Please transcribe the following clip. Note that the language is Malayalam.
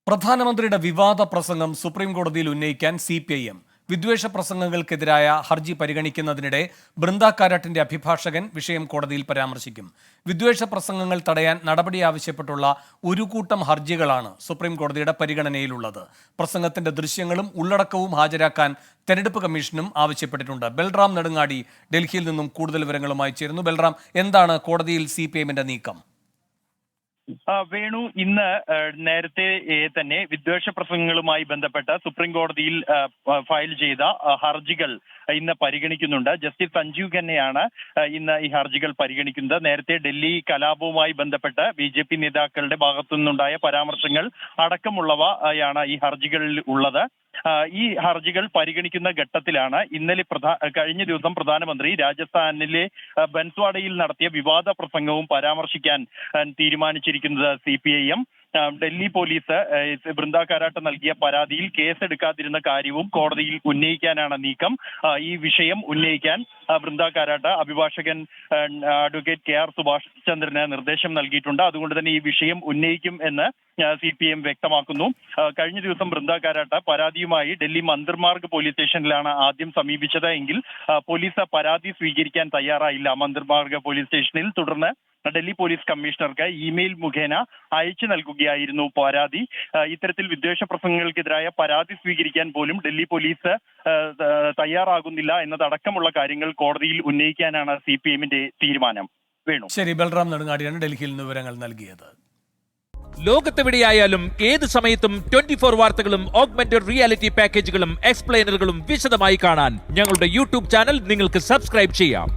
പ്രധാനമന്ത്രിയുടെ വിവാദ പ്രസംഗം സുപ്രീം കോടതിയിൽ ഉന്നയിക്കാൻ CPIM വിദ്വേഷ പ്രസംഗങ്ങൾക്കെതിരായ ഹർജി പരിഗണിക്കുന്നതിനിടെ ബൃന്ദ കാരാട്ടിന്റെ അഭിഭാഷകൻ വിഷയം കോടതിയിൽ പരാമർശിക്കും. വിദ്വേഷ പ്രസംഗങ്ങൾ തടയാൻ നടപടി ആവശ്യപ്പെട്ടുള്ള ഒരു കൂട്ടം ഹർജികളാണ് സുപ്രീം കോടതിയുടെ പരിഗണനയിലുള്ളത്. പ്രസംഗത്തിന്റെ ദൃശ്യങ്ങളും ഉള്ളടക്കവും ഹാജരാക്കാൻ തെരഞ്ഞെടുപ്പ് കമ്മീഷനും ആവശ്യപ്പെട്ടിട്ടുണ്ട്. ബൽറാം നെടുങ്ങാടി ഡൽഹിയിൽ നിന്നും കൂടുതൽ വിവരങ്ങളുമായി ചേരുന്നു. ബൽറാം, എന്താണ് കോടതിയിൽ CPIMന്റെ നീക്കം? വേണു, ഇന്ന് നേരത്തെ തന്നെ വിദ്വേഷ പ്രസംഗങ്ങളുമായി ബന്ധപ്പെട്ട സുപ്രീം കോടതിയിൽ ഫയൽ ചെയ്ത ഹർജികൾ ഇന്ന് പരിഗണിക്കുന്നുണ്ട്. ജസ്റ്റിസ് സഞ്ജീവ് ഖന്നയാണ് ഇന്ന് ഈ ഹർജികൾ പരിഗണിക്കുന്നത്. നേരത്തെ ഡൽഹി കലാപവുമായി ബന്ധപ്പെട്ട് BJP നേതാക്കളുടെ ഭാഗത്തു നിന്നുണ്ടായ പരാമർശങ്ങൾ അടക്കമുള്ളവയാണ് ഈ ഹർജികളിൽ ഉള്ളത്. ഈ ഹർജികൾ പരിഗണിക്കുന്ന ഘട്ടത്തിലാണ് ഇന്നലെ കഴിഞ്ഞ ദിവസം പ്രധാനമന്ത്രി രാജസ്ഥാനിലെ ബൻസ്വാഡയിൽ നടത്തിയ വിവാദ പ്രസംഗവും പരാമർശിക്കാൻ തീരുമാനിച്ചിരിക്കുന്നത് CPIM. ഡൽഹി പോലീസ് ബൃന്ദ കാരാട്ട് നൽകിയ പരാതിയിൽ കേസെടുക്കാതിരുന്ന കാര്യവും കോടതിയിൽ ഉന്നയിക്കാനാണ് നീക്കം. ഈ വിഷയം ഉന്നയിക്കാൻ ബൃന്ദ കാരാട്ട് അഭിഭാഷകൻ അഡ്വക്കേറ്റ് KR സുഭാഷ് ചന്ദ്രന് നിർദ്ദേശം നൽകിയിട്ടുണ്ട്. അതുകൊണ്ട് തന്നെ ഈ വിഷയം ഉന്നയിക്കും എന്ന് CPIM വ്യക്തമാക്കുന്നു. കഴിഞ്ഞ ദിവസം ബൃന്ദ കാരാട്ട് പരാതിയുമായി ഡൽഹി മന്ദിർമാർഗ് പോലീസ് സ്റ്റേഷനിലാണ് ആദ്യം സമീപിച്ചത്. എങ്കിൽ പോലീസ് പരാതി സ്വീകരിക്കാൻ തയ്യാറായില്ല മന്ദിർമാർഗ് പോലീസ് സ്റ്റേഷനിൽ. തുടർന്ന് ഡൽഹി പോലീസ് കമ്മീഷണർക്ക് ഇമെയിൽ മുഖേന അയച്ചു നൽകുകയായിരുന്നു പരാതി. ഇത്തരത്തിൽ വിദ്വേഷ പ്രസംഗങ്ങൾക്കെതിരായ പരാതി സ്വീകരിക്കാൻ പോലും ഡൽഹി പോലീസ് തയ്യാറാകുന്നില്ല എന്നതടക്കമുള്ള കാര്യങ്ങൾ കോടതിയിൽ ഉന്നയിക്കാനാണ് CPIMന്റെ തീരുമാനം. വേണു. ശരി, ബൽറാം നെടുങ്ങാടിയാണ് ഡൽഹിയിൽ നിന്ന് വിവരങ്ങൾ നൽകിയത്. ലോകത്തെവിടെയായാലും ഏത് സമയത്തും 24 വാർത്തകളും ഓഗ്മെന്റഡ് റിയാലിറ്റി പാക്കേജുകളും എക്സ്പ്ലെയിനറുകളും വിശദമായി കാണാൻ ഞങ്ങളുടെ YouTube ചാനൽ നിങ്ങൾക്ക് സബ്സ്ക്രൈബ് ചെയ്യാം.